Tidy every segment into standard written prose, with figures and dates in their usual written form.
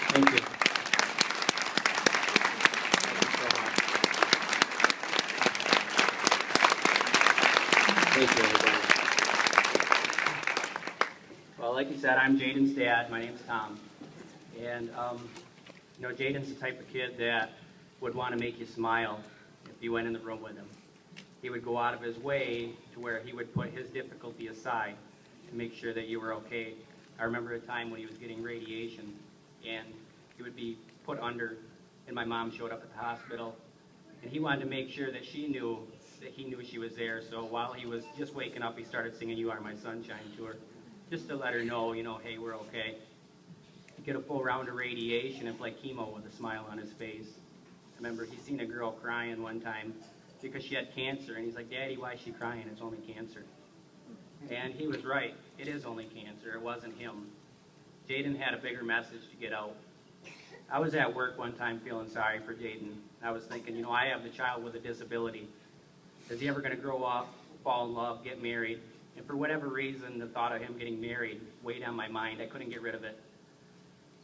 Thank you. Thank you, everybody. Well, like you said, I'm Jayden's dad. My name's Tom. And, Jayden's the type of kid that would want to make you smile if you went in the room with him. He would go out of his way to where he would put his difficulty aside to make sure that you were okay. I remember a time when he was getting radiation, and he would be put under, and my mom showed up at the hospital, and he wanted to make sure that he knew she was there. So while he was just waking up, he started singing "You Are My Sunshine" to her, just to let her know, hey, we're okay. He'd get a full round of radiation and play chemo with a smile on his face. I remember he seen a girl crying one time because she had cancer, and he's like, "Daddy, why is she crying? It's only cancer." And he was right. It is only cancer. It wasn't him. Jayden had a bigger message to get out. I was at work one time feeling sorry for Jayden. I was thinking, I have the child with a disability. Is he ever going to grow up, fall in love, get married? And for whatever reason, the thought of him getting married weighed on my mind. I couldn't get rid of it.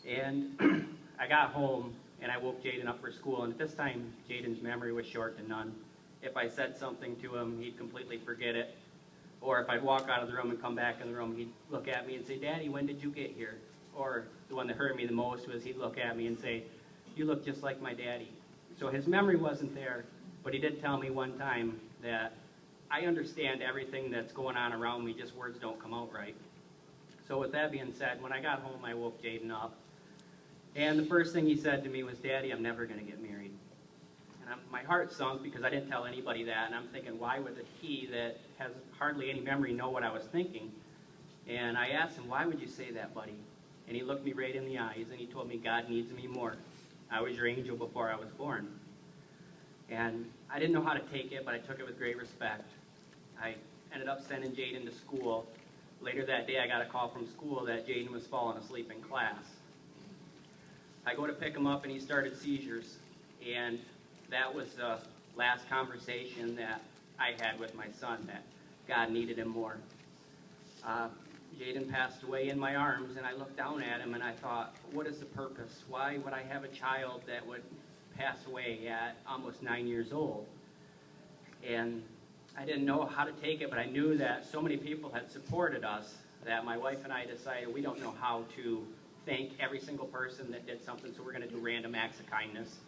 And I got home, and I woke Jayden up for school. And at this time, Jayden's memory was short to none. If I said something to him, he'd completely forget it. Or if I'd walk out of the room and come back in the room, he'd look at me and say, "Daddy, when did you get here?" Or the one that hurt me the most was he'd look at me and say, "You look just like my daddy." So his memory wasn't there, but he did tell me one time that I understand everything that's going on around me, just words don't come out right. So with that being said, when I got home, I woke Jayden up. And the first thing he said to me was, "Daddy, I'm never going to get married." And my heart sunk because I didn't tell anybody that. And I'm thinking, why would he that has hardly any memory know what I was thinking? And I asked him, "Why would you say that, buddy?" And he looked me right in the eyes and he told me, "God needs me more. I was your angel before I was born." And I didn't know how to take it, but I took it with great respect. I ended up sending Jayden to school. Later that day, I got a call from school that Jayden was falling asleep in class. I go to pick him up, and he started seizures. And that was the last conversation that I had with my son, that God needed him more. Jayden passed away in my arms, and I looked down at him, and I thought, what is the purpose? Why would I have a child that would pass away at almost 9 years old? And I didn't know how to take it, but I knew that so many people had supported us that my wife and I decided we don't know how to thank every single person that did something, so we're going to do random acts of kindness.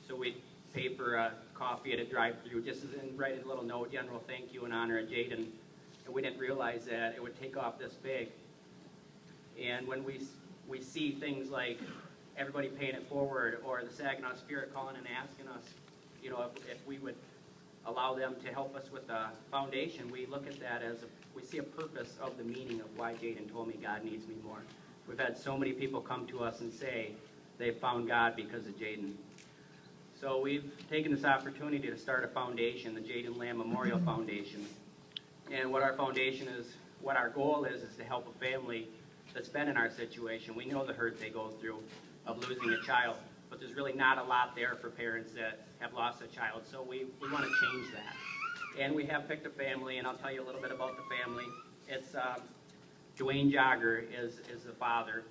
So we paid for a coffee at a drive-thru, just as in write a little note, general thank you in honor of Jayden. And we didn't realize that it would take off this big. And when we see things like everybody paying it forward, or the Saginaw Spirit calling and asking us, if we would allow them to help us with the foundation, we look at that as we see a purpose of the meaning of why Jayden told me God needs me more. We've had so many people come to us and say they found God because of Jayden. So we've taken this opportunity to start a foundation, the Jayden Lamb Memorial Foundation. And what our foundation is, what our goal is to help a family that's been in our situation. We know the hurt they go through of losing a child, but there's really not a lot there for parents that have lost a child. So we want to change that. And we have picked a family, and I'll tell you a little bit about the family. It's Dwayne Jogger is the father,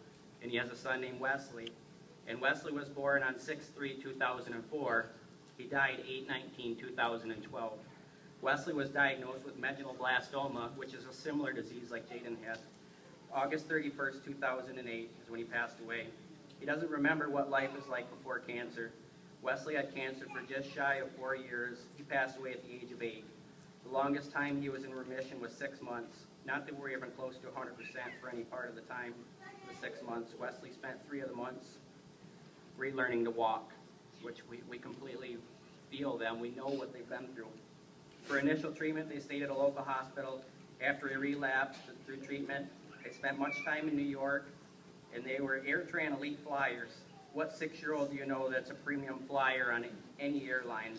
and he has a son named Wesley. And Wesley was born on 6/3/2004. He died 8/19/2012. Wesley was diagnosed with medulloblastoma, which is a similar disease like Jayden had. August 31st, 2008 is when he passed away. He doesn't remember what life was like before cancer. Wesley had cancer for just shy of 4 years. He passed away at the age of 8. The longest time he was in remission was 6 months. Not that we're even close to 100% for any part of the time, the 6 months. Wesley spent 3 of the months relearning to walk, which we completely feel them. We know what they've been through. For initial treatment, they stayed at a local hospital. After he relapsed through treatment, they spent much time in New York, and they were AirTran Elite flyers. What 6-year-old do you know that's a premium flyer on any airline?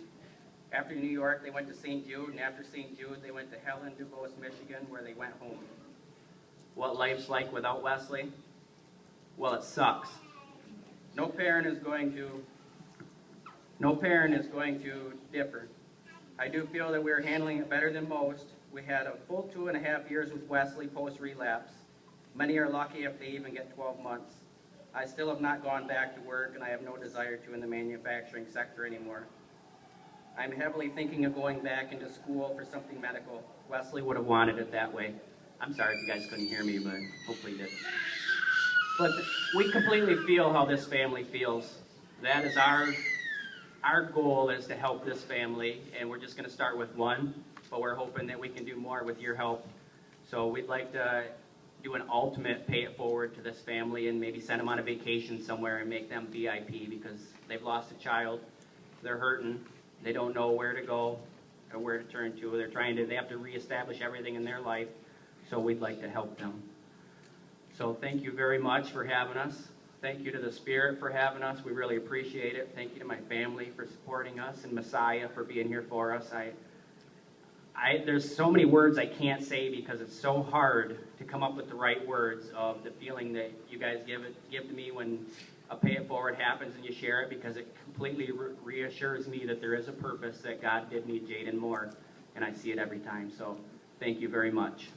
After New York, they went to St. Jude, and after St. Jude, they went to Helen, Dubois, Michigan, where they went home. What life's like without Wesley? Well, it sucks. No parent is going to differ. I do feel that we're handling it better than most. We had a full 2.5 years with Wesley post-relapse. Many are lucky if they even get 12 months. I still have not gone back to work, and I have no desire to in the manufacturing sector anymore. I'm heavily thinking of going back into school for something medical. Wesley would have wanted it that way. I'm sorry if you guys couldn't hear me, but hopefully you did. But we completely feel how this family feels. That is our goal, is to help this family, and we're just going to start with one, but we're hoping that we can do more with your help. So we'd like to do an ultimate pay it forward to this family and maybe send them on a vacation somewhere and make them VIP, because they've lost a child, they're hurting, they don't know where to go or where to turn to. They have to reestablish everything in their life, so we'd like to help them. So thank you very much for having us. Thank you to the Spirit for having us. We really appreciate it. Thank you to my family for supporting us, and Messiah for being here for us. There's so many words I can't say because it's so hard to come up with the right words of the feeling that you guys give to me when a pay it forward happens and you share it, because it completely reassures me that there is a purpose, that God did need Jayden more, and I see it every time. So thank you very much.